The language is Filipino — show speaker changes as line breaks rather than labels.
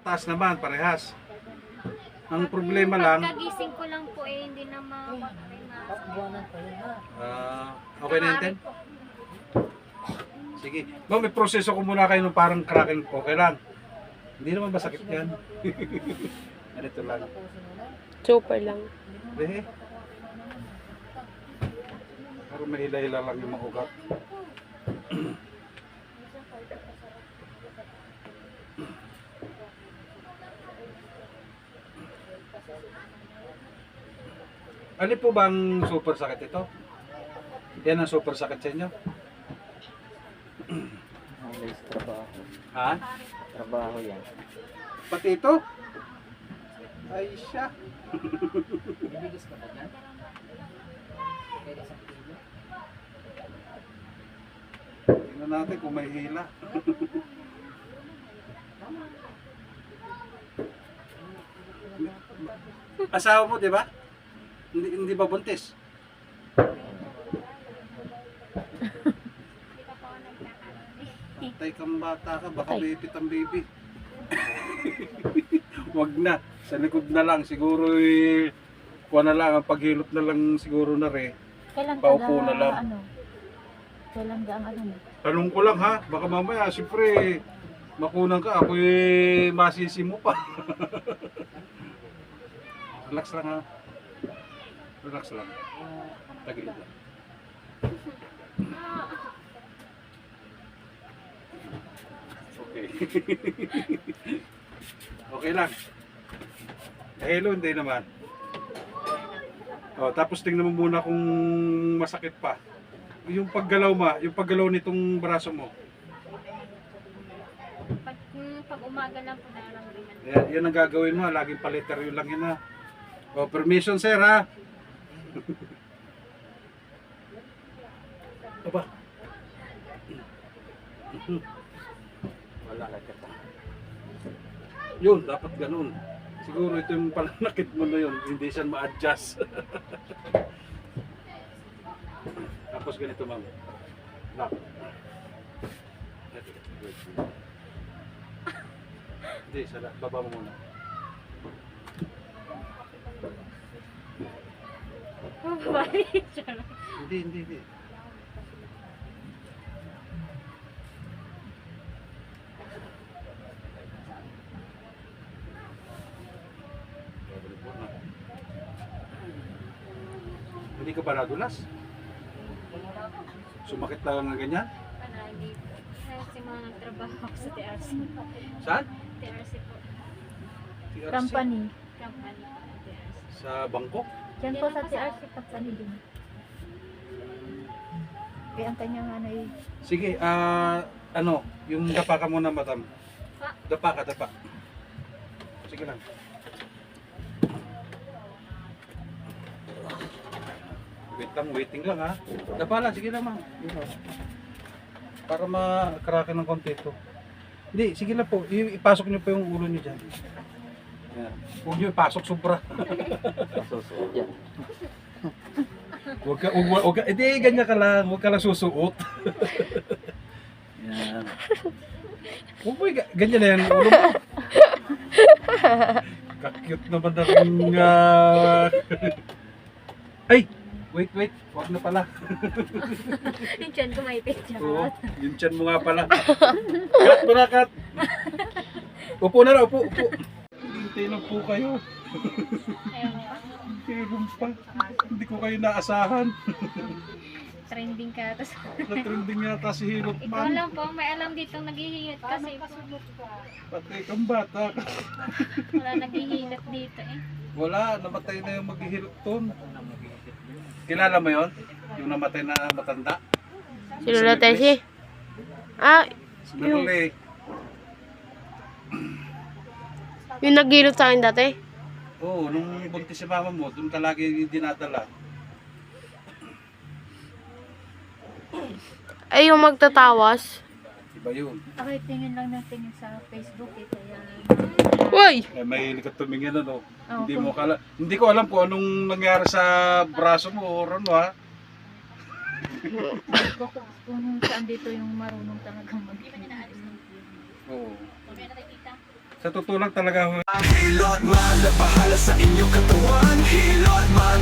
taas naman, parehas. Ang problema lang,
Pagkagising ko lang po eh, hindi na
okay na yun, Ten? Sige. Ma'am, may proseso ko muna kayo ng parang cracking. Okay lang. Hindi naman masakit yan. Ganito lang.
Super lang.
Eh. Pero mahila-hila lang yung mga ugat. Ano po bang super sakit ito? Yan ang super sakit sa inyo?
Alis trabaho.
Ha?
Trabaho yan.
Pati ito? Ay siya.
Nabigis ka ba dyan? Pwede sa kilo?
Tingnan natin kung may hila. Asawa mo, di ba? Hindi ba buntis? Patay kang bata ka, baka may ipit ang baby. Wag na, sa likod na lang. Siguro kuha na lang, ang paghilot na lang siguro na rin.
Kailan
Paupo na lang.
ano? Kailan ka ang ano mo?
Tanong ko lang ha, baka mamaya, siyempre, makunan ka, ako'y masisi mo pa. Relax lang ha. Relax lang. Tagilid lang. Okay. Okay lang. Hello, hindi naman. Oh, tapos tingnan mo muna kung masakit pa. Yung paggalaw yung paggalaw nitong braso mo.
pag umaga lang po nararamdaman.
Yan ang gagawin mo, laging paliteryo lang yun ha. Oh, permission sir ha. Aba. Wala ka kita. Yun, dapat ganun. Siguro ito yung pananakit mo na yun, hindi siya ma-adjust. Tapos ganito ma'am. Lock. Hindi, baba mo muna. Hindi. Hindi ka ba nadulas? Sumakit lang ng ganyan?
Hindi po. Kasi mga nagtrabaho ako sa TRC.
Saan?
TRC po.
TRC?
Company.
Company po ng TRC.
Sa Bangkok?
Diyan po sa TRC Company din. Kaya ang kanyang ano eh.
Sige, yung dapa ka muna, madam. Dapa. Sige lang. Waiting lang ha. Dapa lang, sige lang ma'am. Para makarakan ng konti ito. Hindi, sige lang po. Ipasok niyo po yung ulo niyo dyan. Yan. Huwag niyo ipasok sobra.
Masusuot yan.
Huwag ka, hindi, ganyan ka lang. Huwag ka lang susuot. Yan. Huwag mo, ganyan na yan. Ulo mo. Kakute naman na rin Ay! Wait. Huwag na pala.
Yung tiyan ko may picture.
Oo, yung tiyan mo nga pala. Cut mo na, cut. Upo na lang, upo. Hintay lang po kayo.
Ayun pa.
Meron pa. Hindi ko kayo naasahan.
Trending ka. Tapos
Na-trending yata si Hilot
ikaw
Man.
lang po, may alam ditong naghihilot kasi po.
Patay kang bata.
Wala naghihilot dito eh.
Wala, namatay na yung maghihilot ton. Kilala mo yon? Yung namatay na matanda?
Sino na Tessie? Ah,
Yung...
yung naghilot sa akin dati?
Oo, nung buntis si mama mo, doon ka lagi dinadala.
Ay, yung magtatawas.
Iba yun.
Ako'y tingin lang ng tingin sa Facebook eh. Kaya
Uy!
Mahilig ka tumingin ano.
Oo,
Hindi ko alam kung anong nangyari sa braso mo o ano ha.
kung saan dito yung marunong talagang mag-ibig.
Oo. Sa totoo lang talaga ho.
Hilot man, bahala sa inyong katawan. Hilot man,